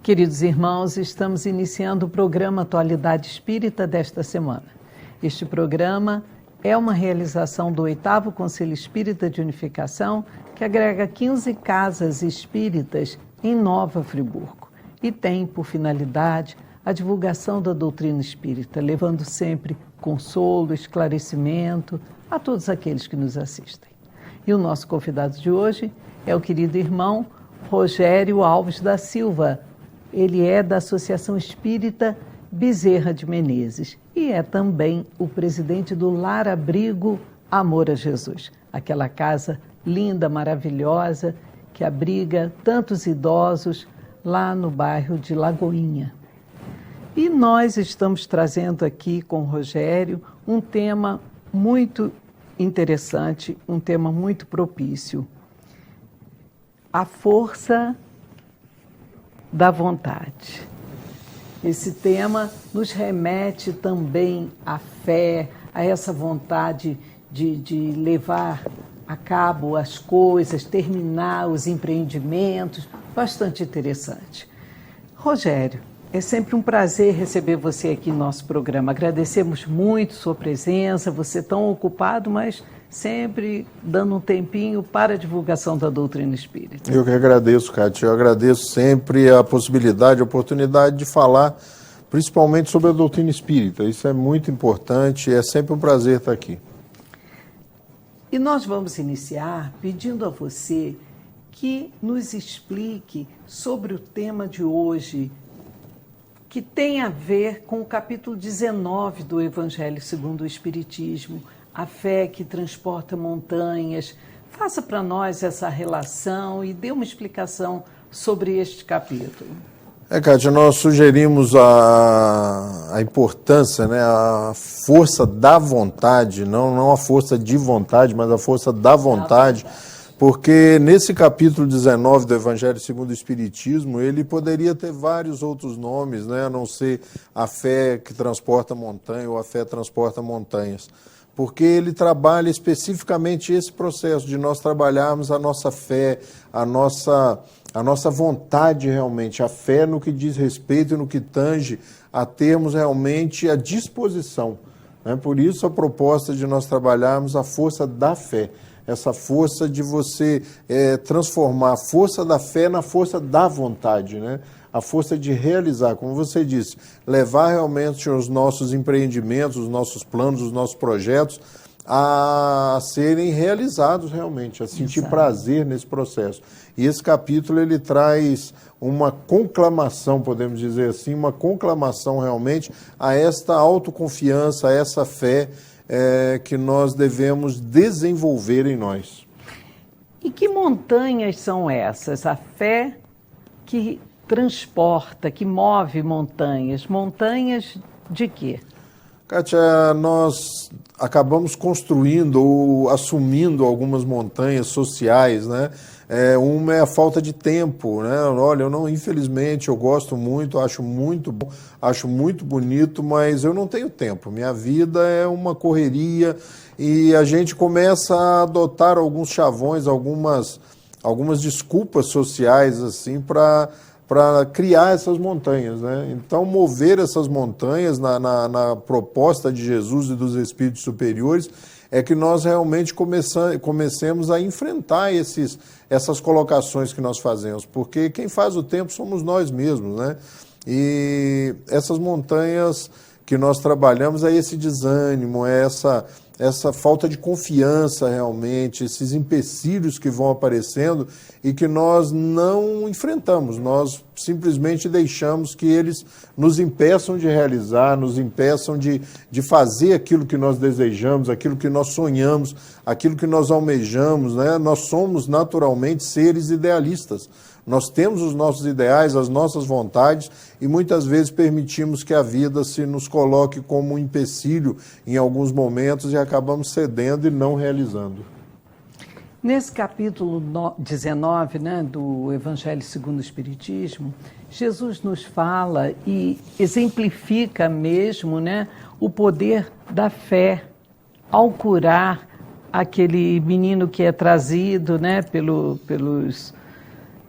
Queridos irmãos, estamos iniciando o programa Atualidade Espírita desta semana. Este programa é uma realização do 8º Conselho Espírita de Unificação, que agrega 15 casas espíritas em Nova Friburgo e tem por finalidade a divulgação da doutrina espírita, levando sempre consolo, esclarecimento a todos aqueles que nos assistem. E o nosso convidado de hoje é o querido irmão Rogério Alves da Silva. Ele é da Associação Espírita Bezerra de Menezes e é também o presidente do Lar Abrigo Amor a Jesus, aquela casa linda, maravilhosa, que abriga tantos idosos lá no bairro de Lagoinha. E nós estamos trazendo aqui com o Rogério um tema muito interessante, um tema muito propício. A força da vontade. Esse tema nos remete também à fé, a essa vontade de levar a cabo as coisas, terminar os empreendimentos, bastante interessante. Rogério, é sempre um prazer receber você aqui no nosso programa. Agradecemos muito sua presença, você tão ocupado, mas sempre dando um tempinho para a divulgação da doutrina espírita. Eu que agradeço, Cátia. Eu agradeço sempre a possibilidade, a oportunidade de falar, principalmente sobre a doutrina espírita. Isso é muito importante e é sempre um prazer estar aqui. E nós vamos iniciar pedindo a você que nos explique sobre o tema de hoje, que tem a ver com o capítulo 19 do Evangelho segundo o Espiritismo, a fé que transporta montanhas. Faça para nós essa relação e dê uma explicação sobre este capítulo. Cátia, nós sugerimos a importância, né, a força da vontade, não a força de vontade, mas a força da vontade, porque nesse capítulo 19 do Evangelho segundo o Espiritismo, ele poderia ter vários outros nomes, né, a não ser a fé que transporta montanha ou a fé transporta montanhas. Porque ele trabalha especificamente esse processo de nós trabalharmos a nossa fé, a nossa vontade realmente, a fé no que diz respeito e no que tange a termos realmente a disposição. Né? Por isso a proposta de nós trabalharmos a força da fé, essa força de você transformar a força da fé na força da vontade, né? A força de realizar, como você disse, levar realmente os nossos empreendimentos, os nossos planos, os nossos projetos a serem realizados realmente, a sentir prazer nesse processo. E esse capítulo ele traz uma conclamação, podemos dizer assim, uma conclamação realmente a esta autoconfiança, a essa fé que nós devemos desenvolver em nós. E que montanhas são essas? A fé que transporta, que move montanhas. Montanhas de quê? Kátia, nós acabamos construindo ou assumindo algumas montanhas sociais, né? Uma é a falta de tempo, né? Olha, infelizmente, eu gosto muito, acho muito bom, acho muito bonito, mas eu não tenho tempo. Minha vida é uma correria e a gente começa a adotar alguns chavões, algumas desculpas sociais, assim, para criar essas montanhas, né? Então, mover essas montanhas na proposta de Jesus e dos Espíritos Superiores é que nós realmente comecemos a enfrentar essas colocações que nós fazemos, porque quem faz o tempo somos nós mesmos, né? E essas montanhas que nós trabalhamos é esse desânimo, é essa falta de confiança realmente, esses empecilhos que vão aparecendo e que nós não enfrentamos, nós simplesmente deixamos que eles nos impeçam de realizar, nos impeçam de fazer aquilo que nós desejamos, aquilo que nós sonhamos, aquilo que nós almejamos, né? Nós somos naturalmente seres idealistas. Nós temos os nossos ideais, as nossas vontades e muitas vezes permitimos que a vida se nos coloque como um empecilho em alguns momentos e acabamos cedendo e não realizando. Nesse capítulo 19, né, do Evangelho segundo o Espiritismo, Jesus nos fala e exemplifica mesmo, né, o poder da fé ao curar aquele menino que é trazido, né, pelos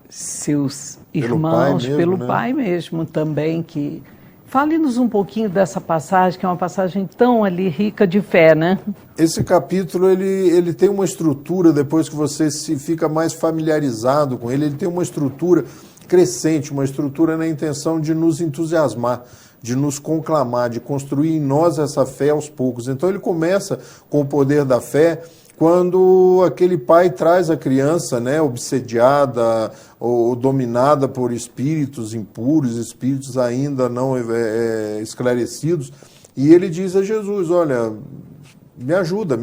seus irmãos, pelo pai mesmo também, que... Fale-nos um pouquinho dessa passagem, que é uma passagem tão ali rica de fé, né? Esse capítulo, ele tem uma estrutura, depois que você se fica mais familiarizado com ele tem uma estrutura crescente, uma estrutura na intenção de nos entusiasmar, de nos conclamar, de construir em nós essa fé aos poucos. Então ele começa com o poder da fé, quando aquele pai traz a criança, né, obsediada ou dominada por espíritos impuros, espíritos ainda não esclarecidos, e ele diz a Jesus, olha, me ajuda,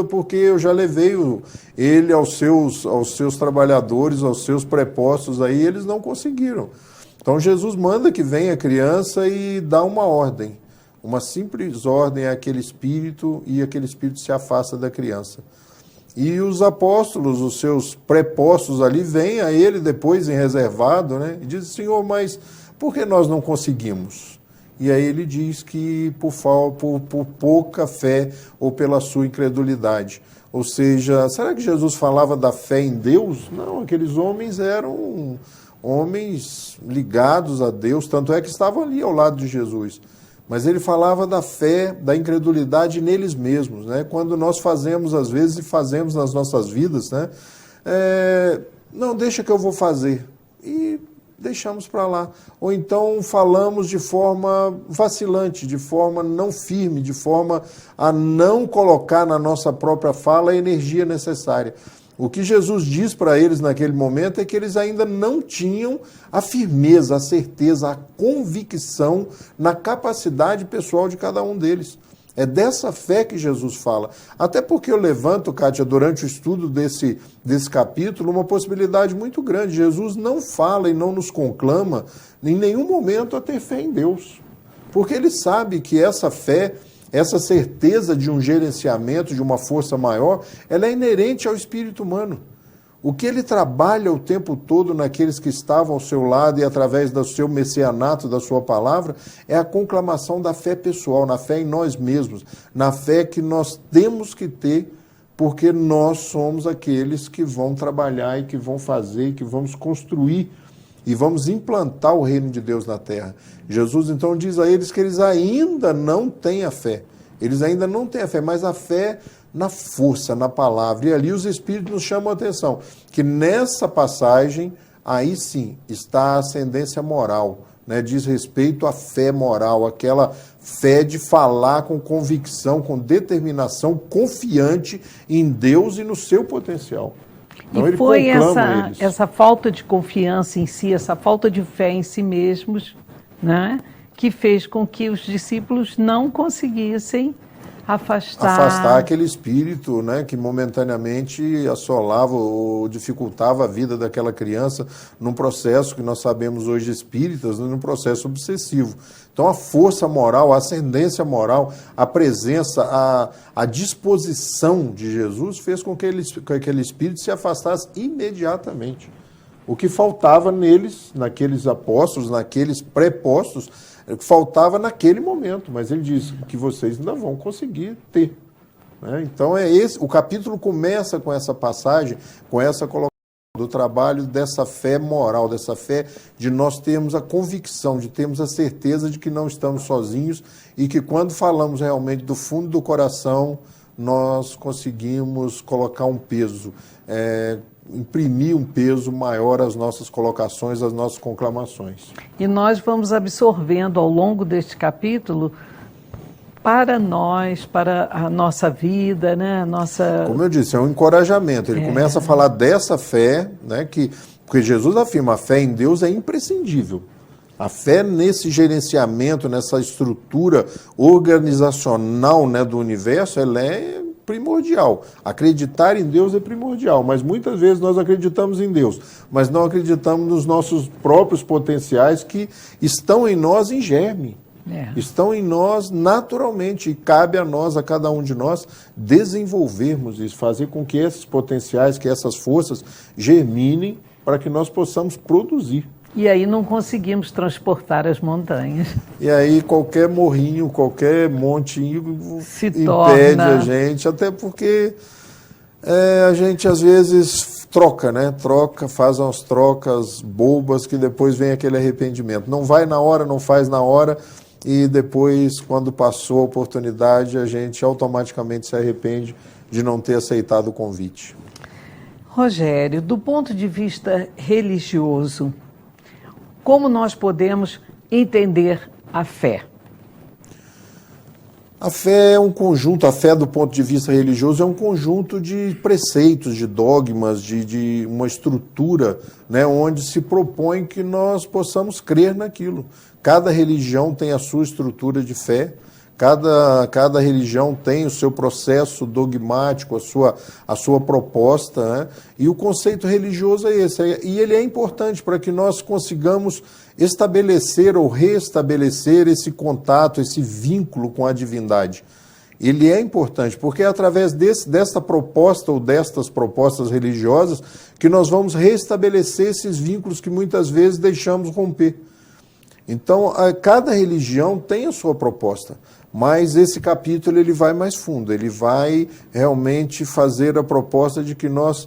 porque eu já levei ele aos seus trabalhadores, aos seus prepostos aí, eles não conseguiram. Então Jesus manda que venha a criança e dá uma ordem, uma simples ordem àquele espírito, e aquele espírito se afasta da criança. E os apóstolos, os seus prepostos ali, vêm a ele depois em reservado, né? E dizem, Senhor, mas por que nós não conseguimos? E aí ele diz que por pouca fé ou pela sua incredulidade. Ou seja, será que Jesus falava da fé em Deus? Não, aqueles homens eram homens ligados a Deus, tanto é que estavam ali ao lado de Jesus. Mas ele falava da fé, da incredulidade neles mesmos, né? Quando nós fazemos, às vezes, e fazemos nas nossas vidas, né? Não, deixa que eu vou fazer. E deixamos para lá. Ou então falamos de forma vacilante, de forma não firme, de forma a não colocar na nossa própria fala a energia necessária. O que Jesus diz para eles naquele momento é que eles ainda não tinham a firmeza, a certeza, a convicção na capacidade pessoal de cada um deles. É dessa fé que Jesus fala. Até porque eu levanto, Kátia, durante o estudo desse capítulo, uma possibilidade muito grande. Jesus não fala e não nos conclama em nenhum momento a ter fé em Deus. Porque ele sabe que essa fé, essa certeza de um gerenciamento, de uma força maior, ela é inerente ao espírito humano. O que ele trabalha o tempo todo naqueles que estavam ao seu lado e através do seu messianato, da sua palavra, é a conclamação da fé pessoal, na fé em nós mesmos, na fé que nós temos que ter, porque nós somos aqueles que vão trabalhar e que vão fazer, que vamos construir e vamos implantar o reino de Deus na terra. Jesus então diz a eles que eles ainda não têm a fé. Eles ainda não têm a fé, mas a fé na força, na palavra. E ali os Espíritos nos chamam a atenção, que nessa passagem, aí sim, está a ascendência moral, né? Diz respeito à fé moral, aquela fé de falar com convicção, com determinação, confiante em Deus e no seu potencial. Então, e foi essa falta de confiança em si, essa falta de fé em si mesmos, né, que fez com que os discípulos não conseguissem afastar aquele espírito, né, que momentaneamente assolava ou dificultava a vida daquela criança num processo que nós sabemos hoje espíritas, num processo obsessivo. Então a força moral, a ascendência moral, a presença, a disposição de Jesus fez com que aquele espírito se afastasse imediatamente. O que faltava neles, naqueles apóstolos, naqueles prepostos, faltava naquele momento, mas ele diz que vocês ainda vão conseguir ter. Né? Então o capítulo começa com essa passagem, com essa colocação do trabalho dessa fé moral, dessa fé de nós termos a convicção, de termos a certeza de que não estamos sozinhos e que quando falamos realmente do fundo do coração, nós conseguimos colocar um peso, imprimir um peso maior às nossas colocações, às nossas conclamações. E nós vamos absorvendo ao longo deste capítulo para nós, para a nossa vida, né? Como eu disse, é um encorajamento. Ele começa a falar dessa fé, né? Porque Jesus afirma, a fé em Deus é imprescindível. A fé nesse gerenciamento, nessa estrutura organizacional, né, do universo, ela é primordial. Acreditar em Deus é primordial, mas muitas vezes nós acreditamos em Deus, mas não acreditamos nos nossos próprios potenciais que estão em nós em germe. Estão em nós naturalmente e cabe a nós, a cada um de nós, desenvolvermos isso, fazer com que esses potenciais, que essas forças germinem para que nós possamos produzir. E aí não conseguimos transportar as montanhas. E aí qualquer morrinho, qualquer montinho se impede torna... a gente, até porque a gente às vezes troca, né? Troca, faz umas trocas bobas que depois vem aquele arrependimento. Não vai na hora, não faz na hora e depois, quando passou a oportunidade, a gente automaticamente se arrepende de não ter aceitado o convite. Rogério, do ponto de vista religioso, como nós podemos entender a fé? A fé é um conjunto, a fé do ponto de vista religioso é um conjunto de preceitos, de dogmas, de uma estrutura, né, onde se propõe que nós possamos crer naquilo. Cada religião tem a sua estrutura de fé, cada religião tem o seu processo dogmático, a sua proposta, né? E o conceito religioso é esse. E ele é importante para que nós consigamos estabelecer ou restabelecer esse contato, esse vínculo com a divindade. Ele é importante, porque é através desta proposta ou destas propostas religiosas que nós vamos restabelecer esses vínculos que muitas vezes deixamos romper. Então, cada religião tem a sua proposta, mas esse capítulo ele vai mais fundo, ele vai realmente fazer a proposta de que nós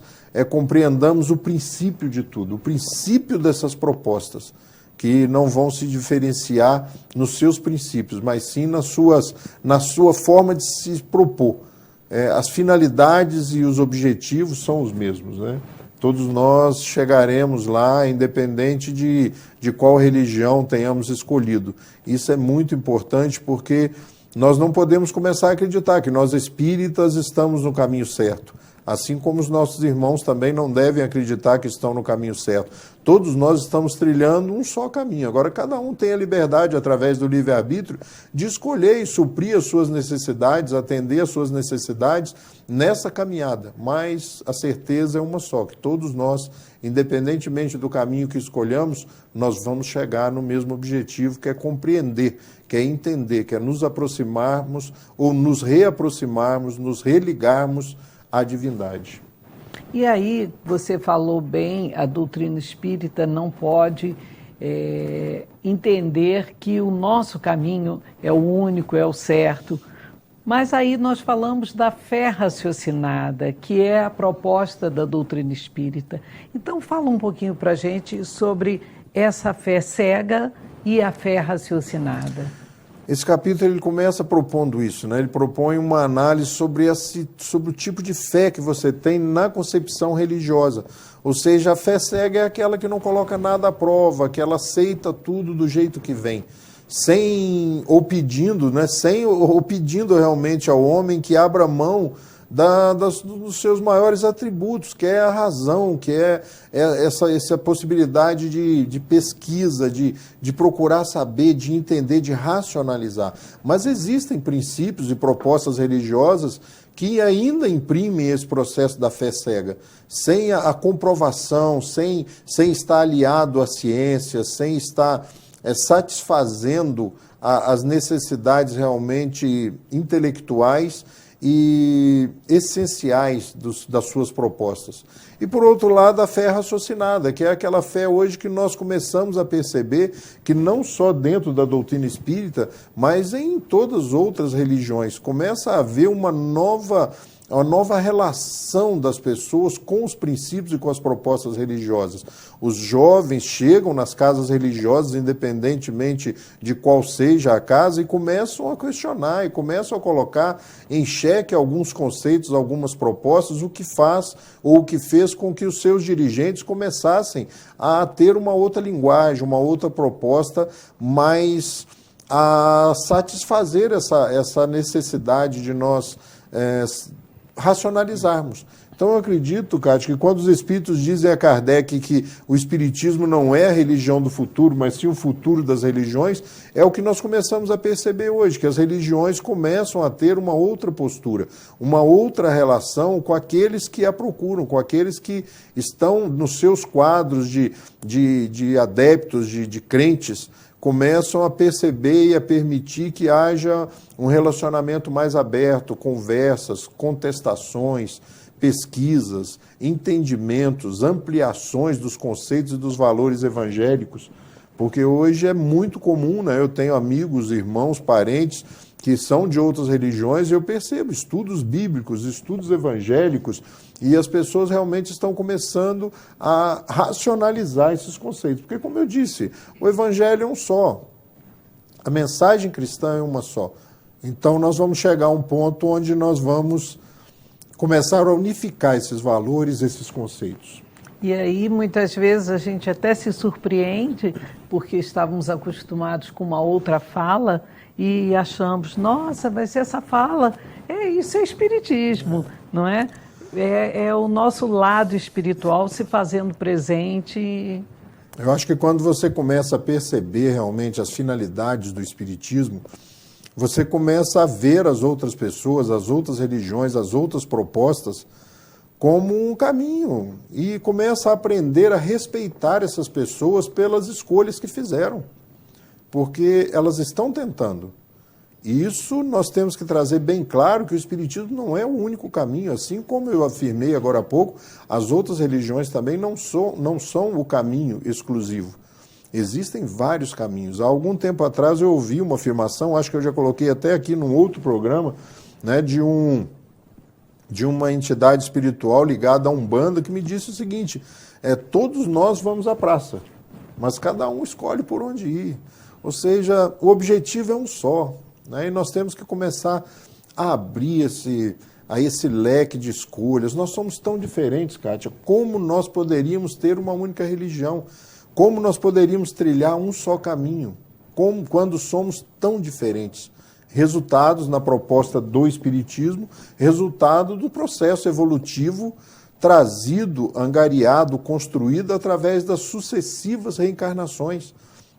compreendamos o princípio de tudo, o princípio dessas propostas, que não vão se diferenciar nos seus princípios, mas sim na sua forma de se propor. As finalidades e os objetivos são os mesmos, né? Todos nós chegaremos lá, independente de qual religião tenhamos escolhido. Isso é muito importante porque nós não podemos começar a acreditar que nós espíritas estamos no caminho certo. Assim como os nossos irmãos também não devem acreditar que estão no caminho certo. Todos nós estamos trilhando um só caminho. Agora, cada um tem a liberdade, através do livre-arbítrio, de escolher e suprir as suas necessidades, atender as suas necessidades nessa caminhada. Mas a certeza é uma só, que todos nós, independentemente do caminho que escolhamos, nós vamos chegar no mesmo objetivo, que é compreender, que é entender, que é nos aproximarmos ou nos reaproximarmos, nos religarmos à divindade. E aí, você falou bem, a doutrina espírita não pode entender que o nosso caminho é o único, é o certo. Mas aí nós falamos da fé raciocinada, que é a proposta da doutrina espírita. Então, fala um pouquinho para a gente sobre essa fé cega e a fé raciocinada. Esse capítulo ele começa propondo isso, né? Ele propõe uma análise sobre o tipo de fé que você tem na concepção religiosa. Ou seja, a fé cega é aquela que não coloca nada à prova, que ela aceita tudo do jeito que vem, ou pedindo realmente ao homem que abra mão dos seus maiores atributos, que é a razão, que é essa possibilidade de pesquisa, de procurar saber, de entender, de racionalizar. Mas existem princípios e propostas religiosas que ainda imprimem esse processo da fé cega, sem a comprovação, sem estar aliado à ciência, sem estar satisfazendo as necessidades realmente intelectuais e essenciais das suas propostas. E, por outro lado, a fé raciocinada, que é aquela fé hoje que nós começamos a perceber que não só dentro da doutrina espírita, mas em todas as outras religiões, começa a haver uma nova relação das pessoas com os princípios e com as propostas religiosas. Os jovens chegam nas casas religiosas, independentemente de qual seja a casa, e começam a questionar, e começam a colocar em xeque alguns conceitos, algumas propostas, o que faz ou o que fez com que os seus dirigentes começassem a ter uma outra linguagem, uma outra proposta, mais a satisfazer essa necessidade de nós racionalizarmos. Então eu acredito, Cátia, que quando os espíritos dizem a Kardec que o espiritismo não é a religião do futuro, mas sim o futuro das religiões, é o que nós começamos a perceber hoje, que as religiões começam a ter uma outra postura, uma outra relação com aqueles que a procuram, com aqueles que estão nos seus quadros de adeptos, de crentes, começam a perceber e a permitir que haja um relacionamento mais aberto, conversas, contestações, pesquisas, entendimentos, ampliações dos conceitos e dos valores evangélicos, porque hoje é muito comum, né? Eu tenho amigos, irmãos, parentes que são de outras religiões, eu percebo estudos bíblicos, estudos evangélicos, e as pessoas realmente estão começando a racionalizar esses conceitos. Porque, como eu disse, o evangelho é um só, a mensagem cristã é uma só. Então, nós vamos chegar a um ponto onde nós vamos começar a unificar esses valores, esses conceitos. E aí, muitas vezes, a gente até se surpreende, porque estávamos acostumados com uma outra fala e achamos, nossa, vai ser essa fala, isso é espiritismo, não é? É o nosso lado espiritual se fazendo presente. Eu acho que quando você começa a perceber realmente as finalidades do espiritismo, você começa a ver as outras pessoas, as outras religiões, as outras propostas como um caminho e começa a aprender a respeitar essas pessoas pelas escolhas que fizeram, porque elas estão tentando. E isso nós temos que trazer bem claro que o espiritismo não é o único caminho, assim como eu afirmei agora há pouco, as outras religiões também não são o caminho exclusivo. Existem vários caminhos. Há algum tempo atrás eu ouvi uma afirmação, acho que eu já coloquei até aqui num outro programa, né, de uma entidade espiritual ligada a Umbanda, que me disse o seguinte, todos nós vamos à praça, mas cada um escolhe por onde ir. Ou seja, o objetivo é um só, né? E nós temos que começar a abrir esse leque de escolhas. Nós somos tão diferentes, Kátia, como nós poderíamos ter uma única religião? Como nós poderíamos trilhar um só caminho? Quando somos tão diferentes? Resultados na proposta do Espiritismo, resultado do processo evolutivo trazido, angariado, construído através das sucessivas reencarnações.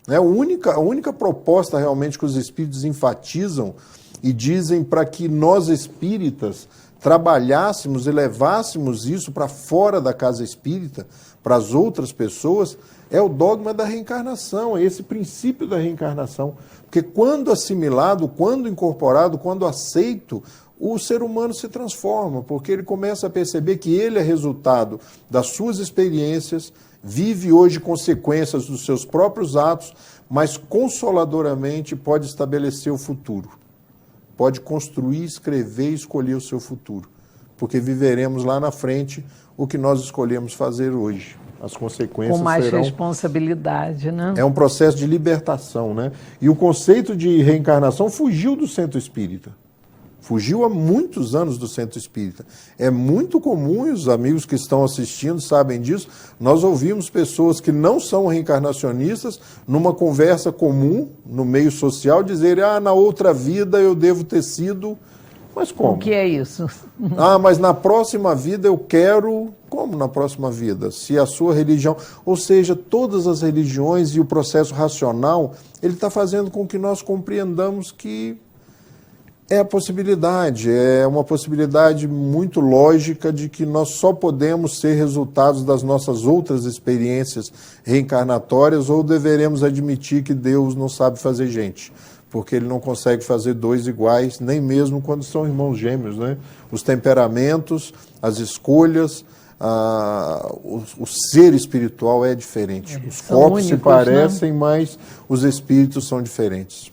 A única proposta realmente que os espíritos enfatizam e dizem para que nós espíritas trabalhássemos e levássemos isso para fora da casa espírita, para as outras pessoas, é o dogma da reencarnação, é esse princípio da reencarnação. Porque quando assimilado, quando incorporado, quando aceito, o ser humano se transforma, porque ele começa a perceber que ele é resultado das suas experiências, vive hoje consequências dos seus próprios atos, mas consoladoramente pode estabelecer o futuro. Pode construir, escrever e escolher o seu futuro. Porque viveremos lá na frente o que nós escolhemos fazer hoje. As consequências com mais serão... responsabilidade, né? É um processo de libertação, né? E o conceito de reencarnação fugiu do centro espírita. Fugiu há muitos anos do centro espírita. É muito comum, e os amigos que estão assistindo sabem disso, nós ouvimos pessoas que não são reencarnacionistas, numa conversa comum, no meio social, dizerem, na outra vida eu devo ter sido... Mas como? O que é isso? Mas na próxima vida eu quero... Como na próxima vida? Se a sua religião... Ou seja, todas as religiões e o processo racional, ele está fazendo com que nós compreendamos que é a possibilidade, é uma possibilidade muito lógica de que nós só podemos ser resultados das nossas outras experiências reencarnatórias ou deveremos admitir que Deus não sabe fazer gente, porque ele não consegue fazer dois iguais, nem mesmo quando são irmãos gêmeos, né? Os temperamentos, as escolhas, o ser espiritual é diferente. Os corpos únicos, se parecem, né? Mas os espíritos são diferentes.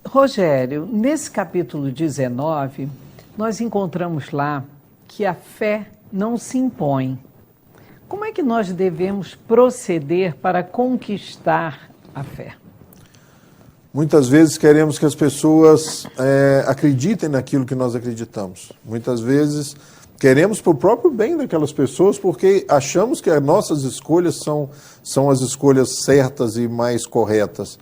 Rogério, nesse capítulo 19, nós encontramos lá que a fé não se impõe. Como é que nós devemos proceder para conquistar a fé? Muitas vezes queremos que as pessoas acreditem naquilo que nós acreditamos. Muitas vezes queremos para o próprio bem daquelas pessoas porque achamos que as nossas escolhas são as escolhas certas e mais corretas.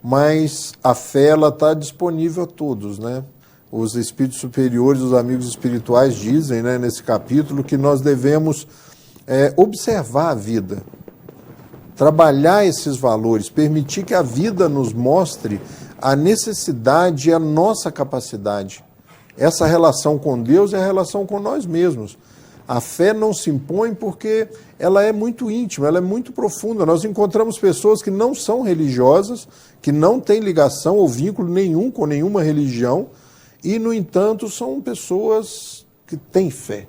Mas a fé está disponível a todos, né? Os espíritos superiores, os amigos espirituais dizem, né, nesse capítulo que nós devemos observar a vida, trabalhar esses valores, permitir que a vida nos mostre a necessidade e a nossa capacidade. Essa relação com Deus é a relação com nós mesmos. A fé não se impõe porque ela é muito íntima, ela é muito profunda. Nós encontramos pessoas que não são religiosas, que não têm ligação ou vínculo nenhum com nenhuma religião e, no entanto, são pessoas que têm fé.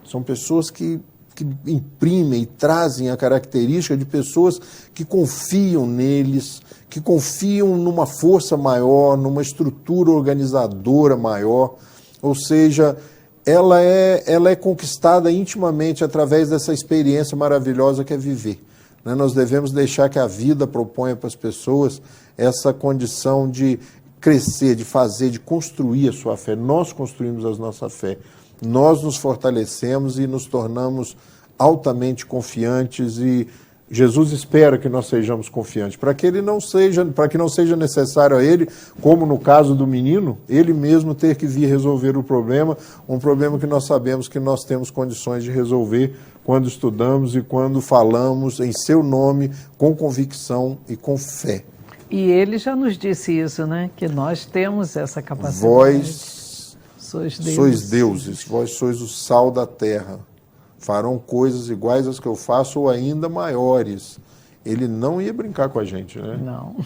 São pessoas que que imprimem e trazem a característica de pessoas que confiam neles, que confiam numa força maior, numa estrutura organizadora maior, ou seja, ela é conquistada intimamente através dessa experiência maravilhosa que é viver. Né? Nós devemos deixar que a vida proponha para as pessoas essa condição de crescer, de fazer, de construir a sua fé. Nós construímos a nossa fé, nós nos fortalecemos e nos tornamos altamente confiantes, e Jesus espera que nós sejamos confiantes, para que não seja necessário a ele, como no caso do menino, ele mesmo ter que vir resolver o problema, um problema que nós sabemos que nós temos condições de resolver quando estudamos e quando falamos em seu nome, com convicção e com fé. E ele já nos disse isso, né? Que nós temos essa capacidade. Vós sois deuses. Sois deuses, vós sois o sal da terra. Farão coisas iguais às que eu faço ou ainda maiores. Ele não ia brincar com a gente, né? Não.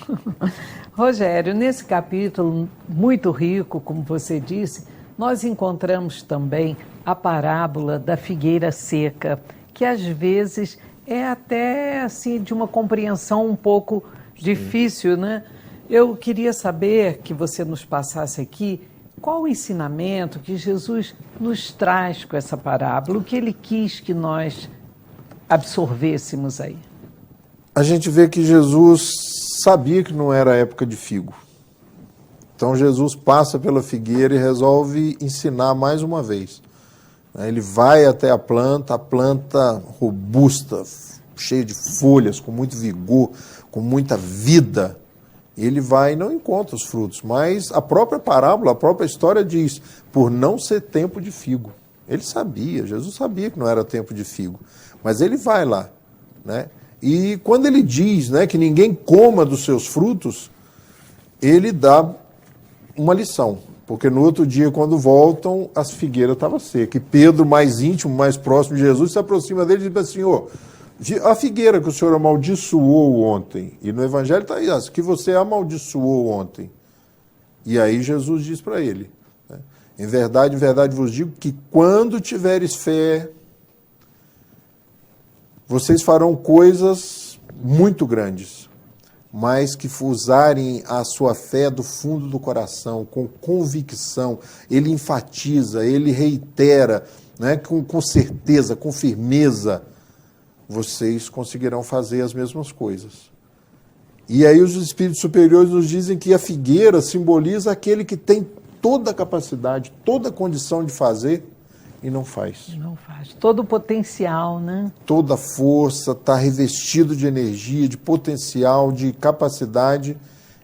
Rogério, nesse capítulo muito rico, como você disse, nós encontramos também a parábola da figueira seca, que às vezes é até assim de uma compreensão um pouco difícil, né? Eu queria saber que você nos passasse aqui qual o ensinamento que Jesus nos traz com essa parábola, o que ele quis que nós absorvêssemos aí. A gente vê que Jesus sabia que não era época de figo. Então Jesus passa pela figueira e resolve ensinar mais uma vez. Ele vai até a planta robusta, cheia de folhas, com muito vigor, com muita vida. Ele vai e não encontra os frutos, mas a própria parábola, a própria história diz, por não ser tempo de figo. Ele sabia, Jesus sabia que não era tempo de figo, mas ele vai lá, né? E quando ele diz, né, que ninguém coma dos seus frutos, ele dá uma lição, porque no outro dia, quando voltam, as figueiras estavam secas. E Pedro, mais íntimo, mais próximo de Jesus, se aproxima dele e diz assim, a figueira que o senhor amaldiçoou ontem, e no Evangelho está isso, que você amaldiçoou ontem. E aí Jesus diz para ele, né, em verdade vos digo que quando tiveres fé, vocês farão coisas muito grandes, mas que usarem a sua fé do fundo do coração, com convicção. Ele enfatiza, ele reitera, né, com certeza, com firmeza, vocês conseguirão fazer as mesmas coisas. E aí os espíritos superiores nos dizem que a figueira simboliza aquele que tem toda a capacidade, toda a condição de fazer e não faz. Não faz. Todo o potencial, né? Toda a força, está revestido de energia, de potencial, de capacidade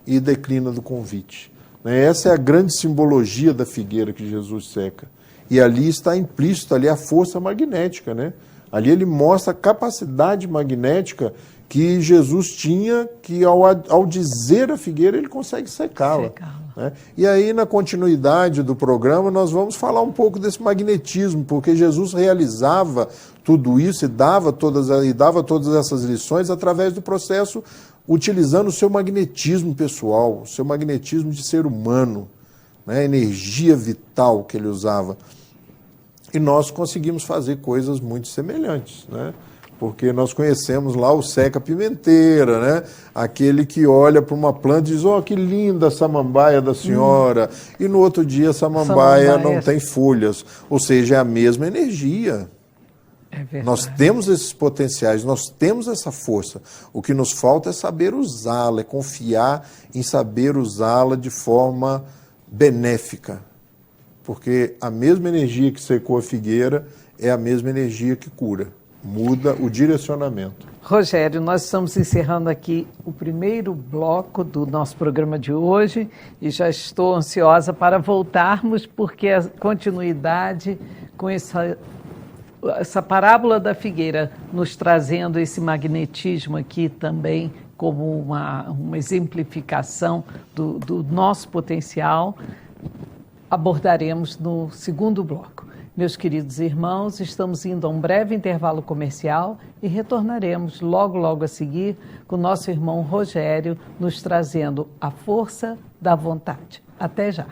e declina do convite. Essa é a grande simbologia da figueira que Jesus seca. E ali está implícito ali a força magnética, né? Ali ele mostra a capacidade magnética que Jesus tinha, que ao dizer a figueira, ele consegue secá-la. Né? E aí, na continuidade do programa, nós vamos falar um pouco desse magnetismo, porque Jesus realizava tudo isso e dava todas essas lições através do processo, utilizando o seu magnetismo pessoal, o seu magnetismo de ser humano, né? A energia vital que ele usava. E nós conseguimos fazer coisas muito semelhantes, né? Porque nós conhecemos lá o seca-pimenteira, né? Aquele que olha para uma planta e diz, que linda a samambaia da senhora, e no outro dia a samambaia não tem folhas, ou seja, é a mesma energia. É verdade. Nós temos esses potenciais, nós temos essa força, o que nos falta é saber usá-la, é confiar em saber usá-la de forma benéfica. Porque a mesma energia que secou a figueira é a mesma energia que cura. Muda o direcionamento. Rogério, nós estamos encerrando aqui o primeiro bloco do nosso programa de hoje e já estou ansiosa para voltarmos, porque a continuidade com essa parábola da figueira nos trazendo esse magnetismo aqui também como uma exemplificação do nosso potencial, abordaremos no segundo bloco. Meus queridos irmãos, estamos indo a um breve intervalo comercial e retornaremos logo a seguir com o nosso irmão Rogério nos trazendo a força da vontade. Até já!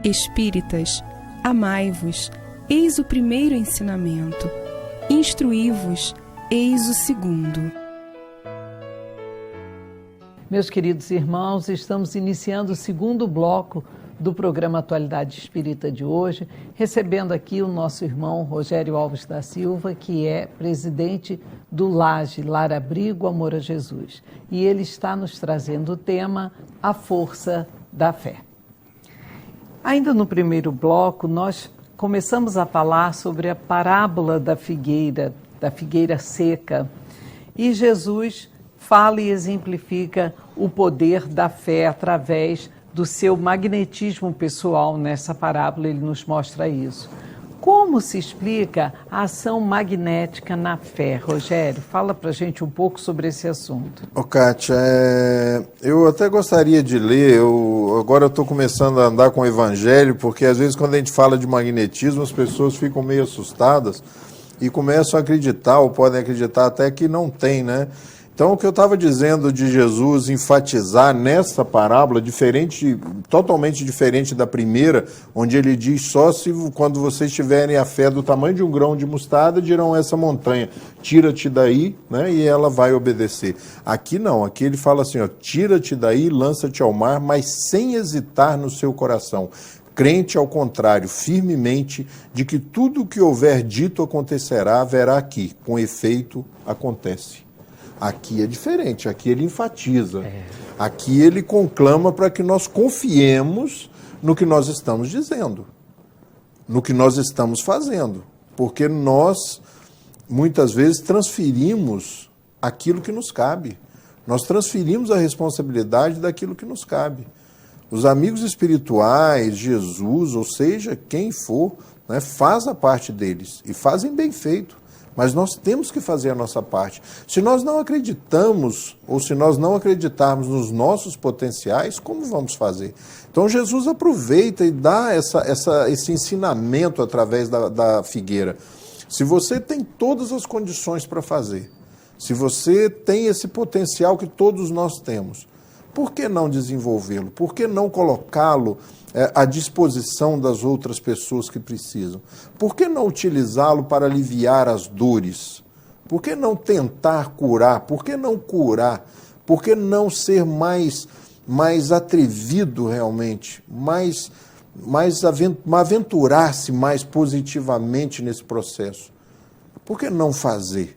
Espíritas, amai-vos, eis o primeiro ensinamento. Instruí-vos, eis o segundo. Meus queridos irmãos, estamos iniciando o segundo bloco do programa Atualidade Espírita de hoje, recebendo aqui o nosso irmão Rogério Alves da Silva, que é presidente do LAGE, Lar Abrigo Amor a Jesus. E ele está nos trazendo o tema A Força da Fé. Ainda no primeiro bloco, nós começamos a falar sobre a parábola da figueira seca, e Jesus fala e exemplifica o poder da fé através do seu magnetismo pessoal. Nessa parábola ele nos mostra isso. Como se explica a ação magnética na fé? Rogério, fala para a gente um pouco sobre esse assunto. Kátia, eu até gostaria de ler, agora eu estou começando a andar com o Evangelho, porque às vezes quando a gente fala de magnetismo as pessoas ficam meio assustadas e começam a acreditar, ou podem acreditar até que não tem, né? Então, o que eu estava dizendo de Jesus enfatizar nessa parábola, totalmente diferente da primeira, onde ele diz só se quando vocês tiverem a fé do tamanho de um grão de mostarda, dirão essa montanha, tira-te daí, né, e ela vai obedecer. Aqui não, aqui ele fala assim, ó, tira-te daí, lança-te ao mar, mas sem hesitar no seu coração. Crente, ao contrário, firmemente, de que tudo o que houver dito acontecerá, verá aqui, com efeito, acontece. Aqui é diferente, aqui ele enfatiza, aqui ele conclama para que nós confiemos no que nós estamos dizendo, no que nós estamos fazendo, porque nós, muitas vezes, transferimos aquilo que nos cabe, nós transferimos a responsabilidade daquilo que nos cabe. Os amigos espirituais, Jesus, ou seja, quem for, né, faz a parte deles, e fazem bem feito. Mas nós temos que fazer a nossa parte. Se nós não acreditamos, ou se nós não acreditarmos nos nossos potenciais, como vamos fazer? Então Jesus aproveita e dá esse ensinamento através da figueira. Se você tem todas as condições para fazer, se você tem esse potencial que todos nós temos, por que não desenvolvê-lo? Por que não colocá-lo à disposição das outras pessoas que precisam? Por que não utilizá-lo para aliviar as dores? Por que não tentar curar? Por que não curar? Por que não ser mais atrevido realmente? Aventurar-se mais positivamente nesse processo? Por que não fazer?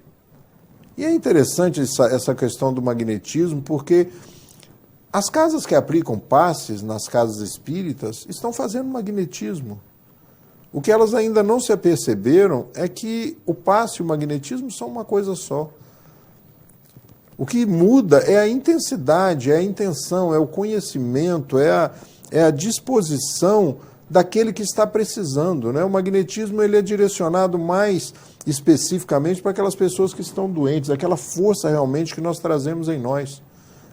E é interessante essa questão do magnetismo, porque as casas que aplicam passes nas casas espíritas estão fazendo magnetismo. O que elas ainda não se aperceberam é que o passe e o magnetismo são uma coisa só. O que muda é a intensidade, é a intenção, é o conhecimento, é a disposição daquele que está precisando, né? O magnetismo ele é direcionado mais especificamente para aquelas pessoas que estão doentes, aquela força realmente que nós trazemos em nós.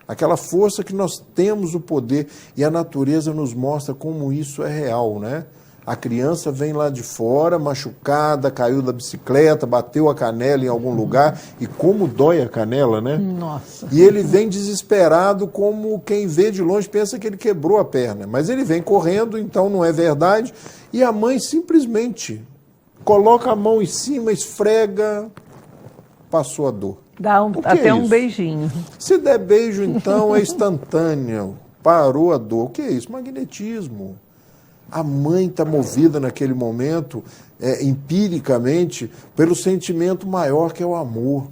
Aquela força que nós temos o poder, e a natureza nos mostra como isso é real, né? A criança vem lá de fora, machucada, caiu da bicicleta, bateu a canela em algum lugar, e como dói a canela, né? Nossa! E ele vem desesperado, como quem vê de longe pensa que ele quebrou a perna, mas ele vem correndo, então não é verdade, e a mãe simplesmente coloca a mão em cima, esfrega, passou a dor. Dá até um beijinho. Se der beijo, então, é instantâneo. Parou a dor. O que é isso? Magnetismo. A mãe está movida naquele momento, empiricamente, pelo sentimento maior que é o amor.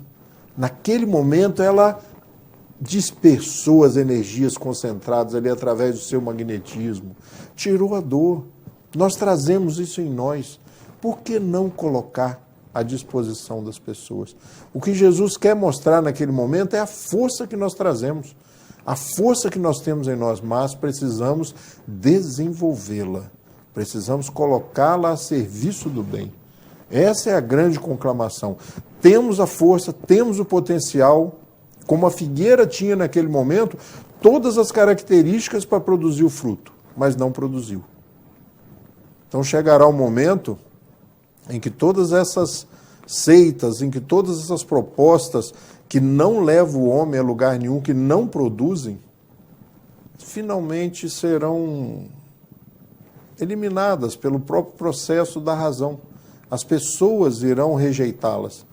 Naquele momento, ela dispersou as energias concentradas ali através do seu magnetismo. Tirou a dor. Nós trazemos isso em nós. Por que não colocar à disposição das pessoas? O que Jesus quer mostrar naquele momento é a força que nós trazemos, a força que nós temos em nós, mas precisamos desenvolvê-la, precisamos colocá-la a serviço do bem. Essa é a grande conclamação. Temos a força, temos o potencial, como a figueira tinha naquele momento, todas as características para produzir o fruto, mas não produziu. Então chegará o momento em que todas essas seitas, em que todas essas propostas que não levam o homem a lugar nenhum, que não produzem, finalmente serão eliminadas pelo próprio processo da razão. As pessoas irão rejeitá-las,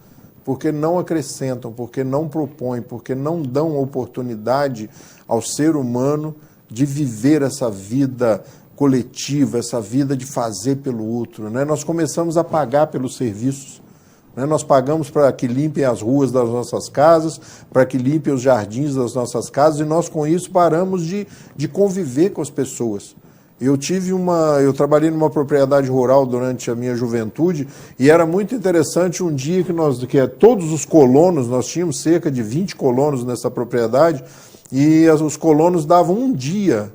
porque não acrescentam, porque não propõem, porque não dão oportunidade ao ser humano de viver essa vida coletiva, essa vida de fazer pelo outro, né? Nós começamos a pagar pelos serviços, né? Nós pagamos para que limpem as ruas das nossas casas, para que limpem os jardins das nossas casas, e nós com isso paramos de conviver com as pessoas. Eu trabalhei numa propriedade rural durante a minha juventude, e era muito interessante um dia que todos os colonos, nós tínhamos cerca de 20 colonos nessa propriedade, e os colonos davam um dia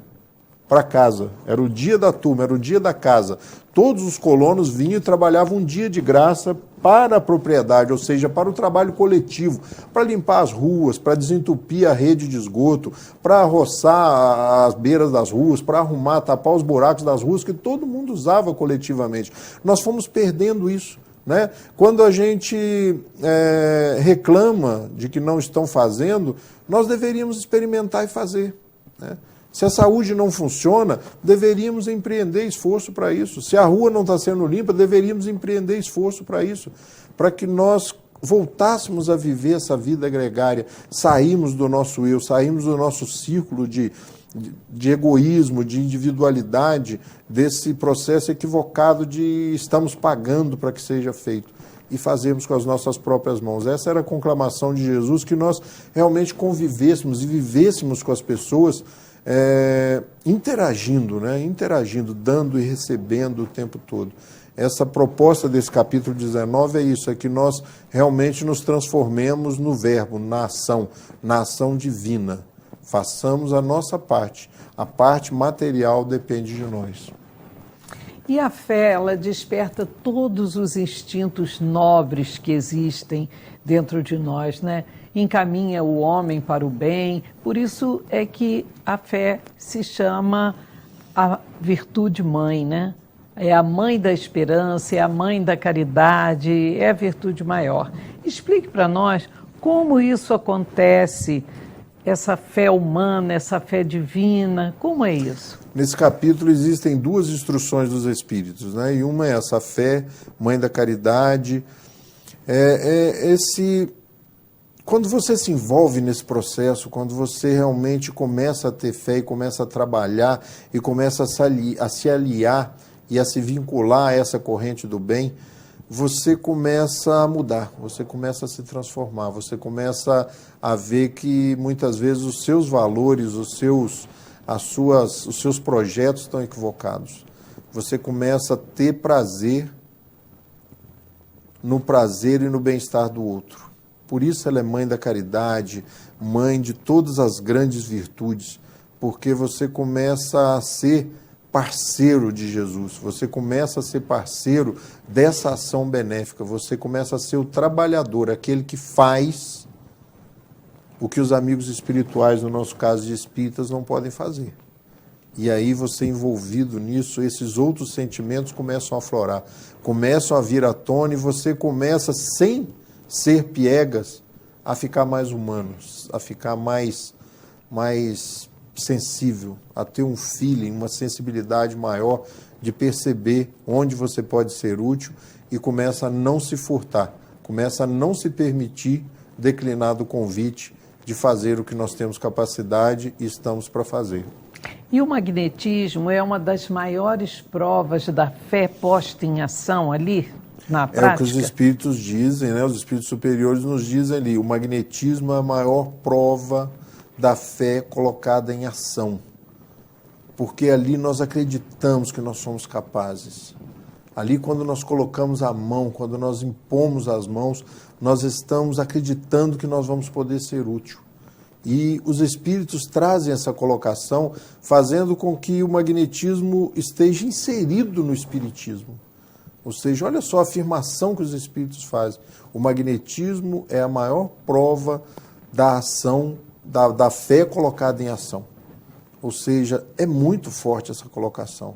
para casa. Era o dia da turma, era o dia da casa. Todos os colonos vinham e trabalhavam um dia de graça para a propriedade, ou seja, para o trabalho coletivo, para limpar as ruas, para desentupir a rede de esgoto, para roçar as beiras das ruas, para arrumar, tapar os buracos das ruas, que todo mundo usava coletivamente. Nós fomos perdendo isso, né? Quando a gente reclama de que não estão fazendo, nós deveríamos experimentar e fazer, né? Se a saúde não funciona, deveríamos empreender esforço para isso. Se a rua não está sendo limpa, deveríamos empreender esforço para isso, para que nós voltássemos a viver essa vida gregária, saímos do nosso eu, saímos do nosso círculo de egoísmo, de individualidade, desse processo equivocado de estamos pagando para que seja feito, e fazermos com as nossas próprias mãos. Essa era a conclamação de Jesus, que nós realmente convivêssemos e vivêssemos com as pessoas, interagindo, né? Interagindo, dando e recebendo o tempo todo. Essa proposta desse capítulo 19 é isso, é que nós realmente nos transformemos no verbo, na ação divina. Façamos a nossa parte. A parte material depende de nós. E a fé, ela desperta todos os instintos nobres que existem dentro de nós, né? Encaminha o homem para o bem. Por isso é que a fé se chama a virtude mãe, né? É a mãe da esperança, é a mãe da caridade, é a virtude maior. Explique para nós como isso acontece, essa fé humana, essa fé divina, como é isso? Nesse capítulo existem duas instruções dos Espíritos, né? E uma é essa fé, mãe da caridade, Quando você se envolve nesse processo, quando você realmente começa a ter fé e começa a trabalhar e começa a se aliar e a se vincular a essa corrente do bem, você começa a mudar, você começa a se transformar, você começa a ver que muitas vezes os seus valores, os seus projetos estão equivocados. Você começa a ter prazer no prazer e no bem-estar do outro. Por isso ela é mãe da caridade, mãe de todas as grandes virtudes, porque você começa a ser parceiro de Jesus, você começa a ser parceiro dessa ação benéfica, você começa a ser o trabalhador, aquele que faz o que os amigos espirituais, no nosso caso de espíritas, não podem fazer. E aí você envolvido nisso, esses outros sentimentos começam a aflorar, começam a vir à tona e você começa, sem ser piegas, a ficar mais humano, a ficar mais sensível, a ter um feeling, uma sensibilidade maior de perceber onde você pode ser útil e começa a não se furtar, começa a não se permitir declinar do convite de fazer o que nós temos capacidade e estamos para fazer. E o magnetismo é uma das maiores provas da fé posta em ação ali? Na prática? É o que os espíritos dizem, né? Os espíritos superiores nos dizem ali, o magnetismo é a maior prova da fé colocada em ação, porque ali nós acreditamos que nós somos capazes. Ali, quando nós colocamos a mão, quando nós impomos as mãos, nós estamos acreditando que nós vamos poder ser útil. E os espíritos trazem essa colocação, fazendo com que o magnetismo esteja inserido no espiritismo. Ou seja, olha só a afirmação que os espíritos fazem. O magnetismo é a maior prova da ação, da fé colocada em ação. Ou seja, é muito forte essa colocação.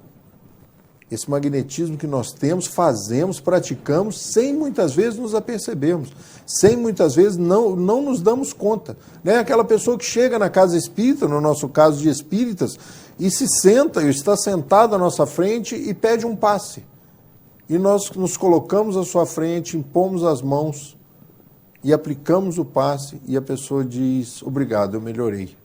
Esse magnetismo que nós temos, fazemos, praticamos, sem muitas vezes nos apercebermos, sem muitas vezes não nos damos conta. Né? Aquela pessoa que chega na casa espírita, no nosso caso de espíritas, e se senta, está sentado à nossa frente e pede um passe. E nós nos colocamos à sua frente, impomos as mãos e aplicamos o passe e a pessoa diz, obrigado, eu melhorei.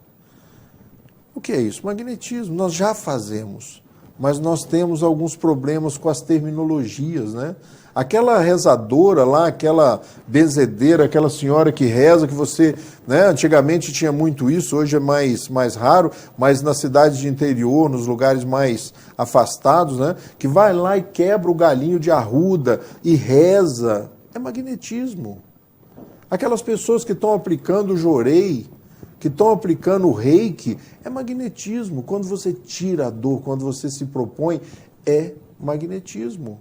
O que é isso? Magnetismo, nós já fazemos, mas nós temos alguns problemas com as terminologias, né? Aquela rezadora lá, aquela benzedeira, aquela senhora que reza, que você, né, antigamente tinha muito isso, hoje é mais raro, mas na cidade de interior, nos lugares mais afastados, né, que vai lá e quebra o galinho de arruda e reza, é magnetismo. Aquelas pessoas que estão aplicando o jorei, que estão aplicando o reiki, é magnetismo. Quando você tira a dor, quando você se propõe, é magnetismo.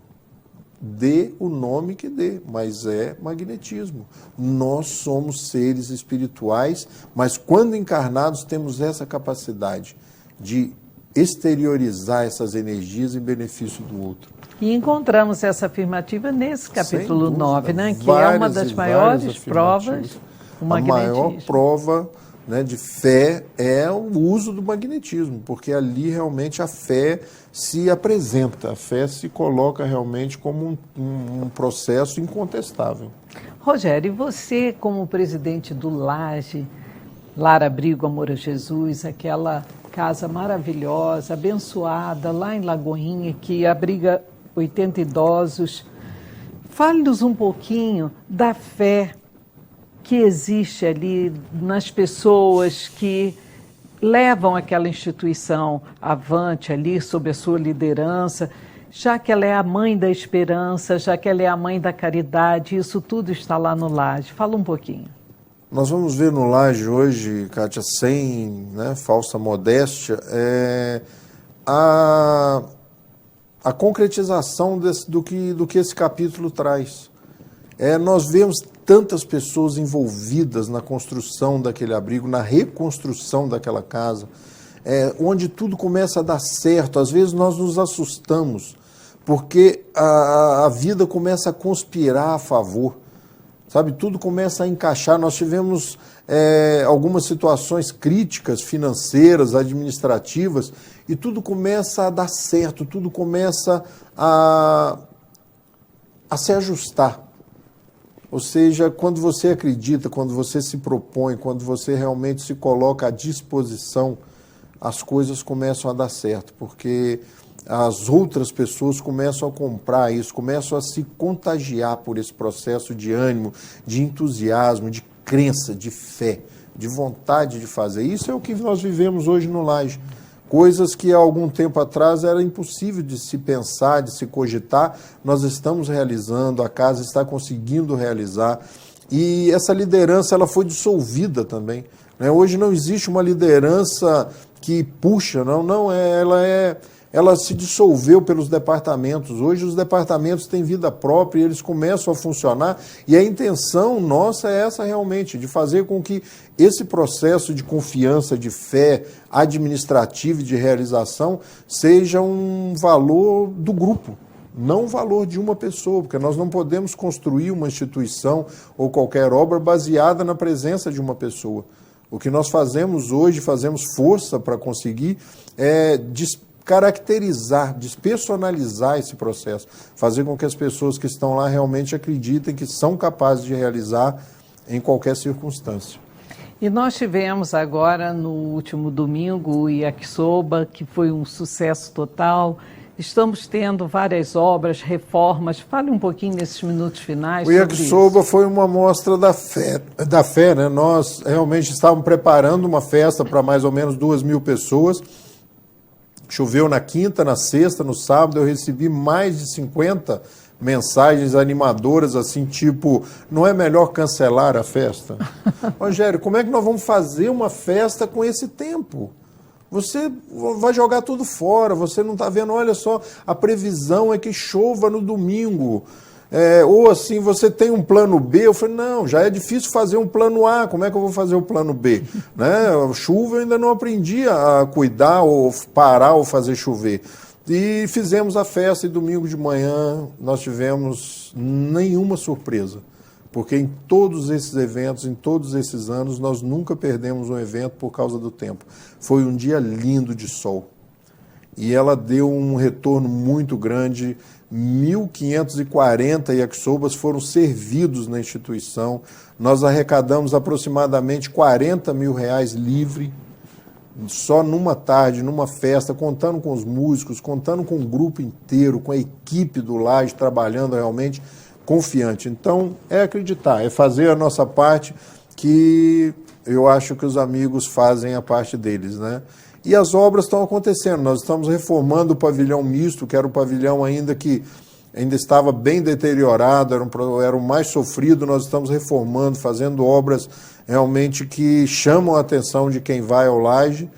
Dê o nome que dê, mas é magnetismo. Nós somos seres espirituais, mas quando encarnados temos essa capacidade de exteriorizar essas energias em benefício do outro. E encontramos essa afirmativa nesse capítulo 9, né? Que é uma das maiores provas. A maior prova, né, de fé é o uso do magnetismo, porque ali realmente a fé se apresenta, a fé se coloca realmente como um processo incontestável. Rogério, e você como presidente do Laje, Lar Abrigo Amor a Jesus, aquela casa maravilhosa, abençoada, lá em Lagoinha, que abriga 80 idosos, fale-nos um pouquinho da fé que existe ali nas pessoas que levam aquela instituição avante ali sob a sua liderança, já que ela é a mãe da esperança, já que ela é a mãe da caridade, isso tudo está lá no Laje. Fala um pouquinho. Nós vamos ver no Laje hoje, Kátia, sem, né, falsa modéstia, a concretização do que esse capítulo traz. Nós vemos tantas pessoas envolvidas na construção daquele abrigo, na reconstrução daquela casa, onde tudo começa a dar certo. Às vezes nós nos assustamos, porque a vida começa a conspirar a favor, sabe? Tudo começa a encaixar. Nós tivemos algumas situações críticas, financeiras, administrativas, e tudo começa a dar certo, tudo começa a se ajustar. Ou seja, quando você acredita, quando você se propõe, quando você realmente se coloca à disposição, as coisas começam a dar certo, porque as outras pessoas começam a comprar isso, começam a se contagiar por esse processo de ânimo, de entusiasmo, de crença, de fé, de vontade de fazer. Isso é o que nós vivemos hoje no Laje. Coisas que há algum tempo atrás era impossível de se pensar, de se cogitar, nós estamos realizando, a casa está conseguindo realizar. E essa liderança ela foi dissolvida também, né? Hoje não existe uma liderança que puxa, ela se dissolveu pelos departamentos. Hoje os departamentos têm vida própria e eles começam a funcionar, e a intenção nossa é essa realmente, de fazer com que esse processo de confiança, de fé administrativa e de realização seja um valor do grupo, não um valor de uma pessoa, porque nós não podemos construir uma instituição ou qualquer obra baseada na presença de uma pessoa. O que nós fazemos hoje, fazemos força para conseguir caracterizar, despersonalizar esse processo, fazer com que as pessoas que estão lá realmente acreditem que são capazes de realizar em qualquer circunstância. E nós tivemos agora, no último domingo, o Yakisoba, que foi um sucesso total. Estamos tendo várias obras, reformas. Fale um pouquinho nesses minutos finais. O Yakisoba foi uma mostra da fé, né? Nós realmente estávamos preparando uma festa para mais ou menos 2.000 pessoas. Choveu na quinta, na sexta, no sábado, eu recebi mais de 50 mensagens animadoras, assim, tipo, não é melhor cancelar a festa? Rogério, como é que nós vamos fazer uma festa com esse tempo? Você vai jogar tudo fora, você não está vendo, olha só, a previsão é que chova no domingo. Ou assim, você tem um plano B, eu falei, não, já é difícil fazer um plano A, como é que eu vou fazer o plano B? Né? Chuva eu ainda não aprendi a cuidar, ou parar, ou fazer chover. E fizemos a festa e domingo de manhã nós tivemos nenhuma surpresa, porque em todos esses eventos, em todos esses anos, nós nunca perdemos um evento por causa do tempo. Foi um dia lindo de sol. E ela deu um retorno muito grande. 1.540 yakisobas foram servidos na instituição. Nós arrecadamos aproximadamente R$40 mil livre, só numa tarde, numa festa, contando com os músicos, contando com o grupo inteiro, com a equipe do Laje trabalhando realmente confiante. Então, é acreditar, é fazer a nossa parte, que eu acho que os amigos fazem a parte deles, né? E as obras estão acontecendo. Nós estamos reformando o pavilhão misto, que era um pavilhão que ainda estava bem deteriorado, era o mais sofrido. Nós estamos reformando, fazendo obras realmente que chamam a atenção de quem vai ao Laje,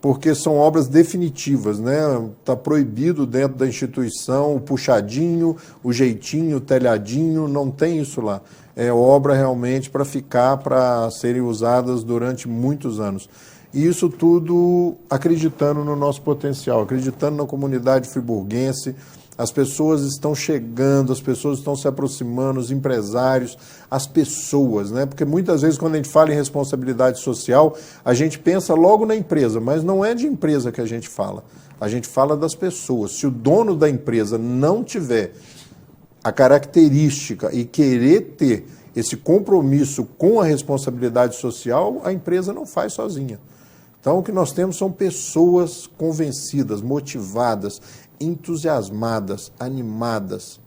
porque são obras definitivas, né? Está proibido dentro da instituição o puxadinho, o jeitinho, o telhadinho, não tem isso lá. É obra realmente para ficar, para serem usadas durante muitos anos. E isso tudo acreditando no nosso potencial, acreditando na comunidade friburguense. As pessoas estão chegando, as pessoas estão se aproximando, os empresários, as pessoas, né? Porque muitas vezes quando a gente fala em responsabilidade social, a gente pensa logo na empresa, mas não é de empresa que a gente fala das pessoas. Se o dono da empresa não tiver a característica e querer ter esse compromisso com a responsabilidade social, a empresa não faz sozinha. Então, o que nós temos são pessoas convencidas, motivadas, entusiasmadas, animadas,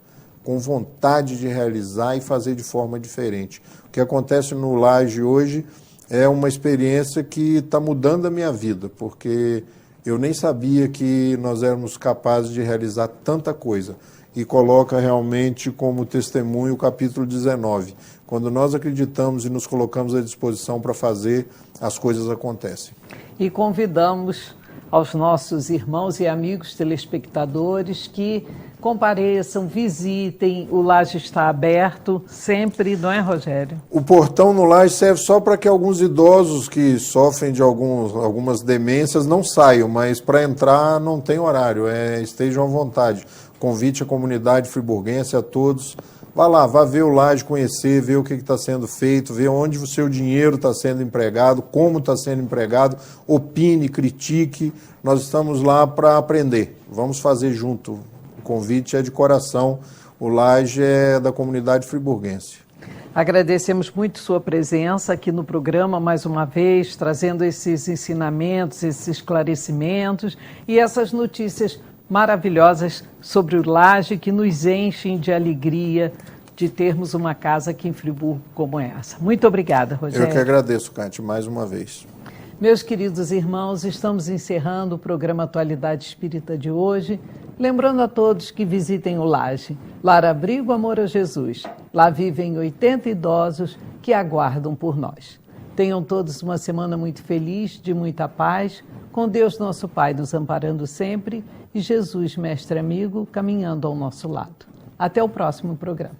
com vontade de realizar e fazer de forma diferente. O que acontece no Laje hoje é uma experiência que está mudando a minha vida, porque eu nem sabia que nós éramos capazes de realizar tanta coisa. E coloca realmente como testemunho o capítulo 19. Quando nós acreditamos e nos colocamos à disposição para fazer, as coisas acontecem. E convidamos aos nossos irmãos e amigos telespectadores que compareçam, visitem, o Laje está aberto sempre, não é, Rogério? O portão no Laje serve só para que alguns idosos que sofrem de algumas demências não saiam, mas para entrar não tem horário, estejam à vontade. Convite à comunidade friburguense, a todos. Vá lá, vá ver o Laje, conhecer, ver o que está sendo feito, ver onde o seu dinheiro está sendo empregado, como está sendo empregado, opine, critique. Nós estamos lá para aprender. Vamos fazer junto. O convite é de coração. O Laje é da comunidade friburguense. Agradecemos muito sua presença aqui no programa, mais uma vez, trazendo esses ensinamentos, esses esclarecimentos e essas notícias maravilhosas sobre o Laje, que nos enchem de alegria de termos uma casa aqui em Friburgo como essa. Muito obrigada, Rogério. Eu que agradeço, Cátia, mais uma vez. Meus queridos irmãos, estamos encerrando o programa Atualidade Espírita de hoje, lembrando a todos que visitem o Laje, Lar Abrigo Amor a Jesus. Lá vivem 80 idosos que aguardam por nós. Tenham todos uma semana muito feliz, de muita paz, com Deus nosso Pai nos amparando sempre e Jesus, mestre amigo, caminhando ao nosso lado. Até o próximo programa.